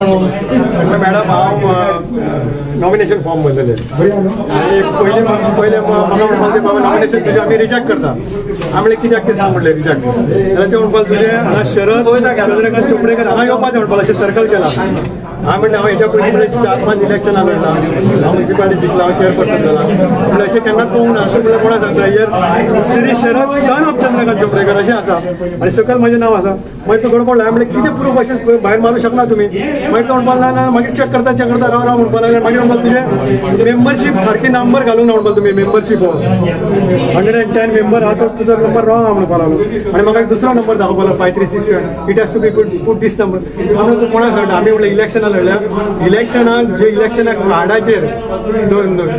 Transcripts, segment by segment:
Madam हांव nomination form भरलेले आणि पहिले म्हाका म्हणपाक ते बाबा नॉमिनेशन तुजें आमी रिजेक्ट करता. हांव म्हणलें कित्याक ते सांग म्हणलें रिजेक्ट जाल्यार ते म्हणपाक तुजें हांगा चंद्रकांत चोपडेकर हांगा येवपाचें म्हणपाक अशें सर्कल केलां. हांव म्हणलें हांव हेच्या पयलीं 4-5 इलेक्शनां लढला, हांव म्युनिसिपालिटी जिंकला, हांव चेअरपर्सन जाला, म्हणलें अशें केन्नाच पळोवंक ना. अशें म्हणल्यार कोणा सांगता here Shri Sharad son of Chandrakant Chopdekar अशें आसा आनी सकयल म्हजें नांव आसा. मागीर तो गडबडलो. हांव म्हणलें कितें प्रूफ अशें भायर मारूं शकना तुमी. मागीर तो म्हणपाक ना मागीर चॅक करता राव म्हणपाक लागले. मागीर म्हणपाक तुजें मेंबरशीप सारकी नंबर घालूंक ना म्हणपाक तुमी मेंबरशीप 110 मेंबर आहा तो तुजो नंबर रॉंग आहा म्हणपाक लागलो. आनी म्हाका एक दुसरो नंबर दाखोवपाक 5367 it has to be put this number. हांव तूं कोणाक सांगता आमी म्हणलें इलेक्शनां लढल्या, इलेक्शनाक जे इलेक्शना कार्डाचेर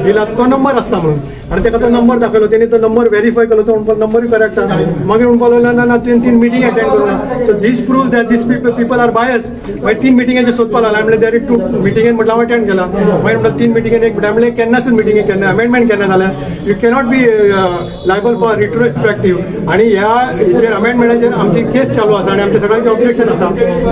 दिला तो नंबर आसता म्हणून आनी ताका तो नंबर दाखयलो. तेणी तो नंबर व्हेरीफाय केलो. तो म्हणपाक नंबरूय करेक्ट आहा. मागीर म्हणपाक लागलो ना तुवें 3 मिटींग अटेंड करूं. So this proves that this people are bias. मागीर 3 मिटींगांचेर सोदपाक लागला. म्हणलें देर इज 2 मिटींगेन म्हटलं हांव अटेंड केला. मागीर म्हणटा 3 मिटींगेन एक म्हणलें केन्नासून मिटींगेक केन्ना अमेंडमेंट केन्ना जाल्या you cannot be liable for retrospective. आनी ह्या हेचेर अमेंडमेंटाचेर आमची केस चालू आसा आनी आमच्या सगळ्यांचे ऑब्जेक्शन आसा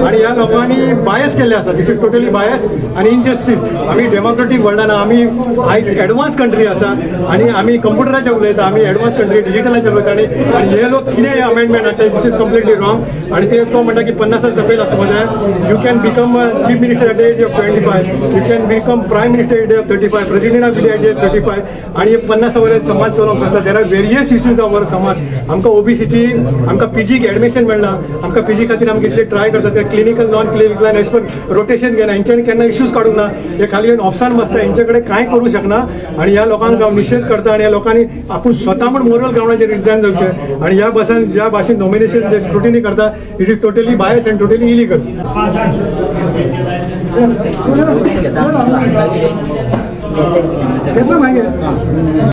आनी ह्या लोकांनी बायस केल्ले आसा. दीस इज टोटली बायस आनी इनजस्टीस. आमी डेमोक्रेटीक वर्ल्डान आमी आयज एडवान्स कंट्री आसा आनी आमी कंप्युटराचेर उलयता, आमी एडवान्स कंट्री डिजिटलाचेर उलयता आनी हे लोक कितें अमेंडमेंट आसा दीस इज कंप्लिटली रॉंग. आनी ते तो म्हणटा की 50 सकयल आसपाक जाय. You can become chief minister at the age of 25, you can become prime minister at the age of 35, president of India at the age 35 आनी 50 वर्स समाज चलोवंक शकता. There are various issues of our समाज. आमकां ओबीसीची आमकां पीजीक एडमिशन मेळना. आमकां पीजी खातीर आमी कितले ट्राय करता ते क्लिनिकल नॉन क्लिनिकल आनी एज पर रोटेशन घेना. हेंच्यांनी केन्ना इश्यूज काडूंक ना. हे खाली येवन ऑफिसान बसता, हेंचे कडेन कांय करूं शकना आनी ह्या लोकांक हांव निशेध करता. आनी ह्या लोकांनी आपूण स्वता म्हूण मोरल ग्रावंडाचेर रिजायन जावचें आनी ह्या बसान ज्या भाशेन नॉमिनेशन जे स्क्रुटिनी करता it is totally bias and totally illegal.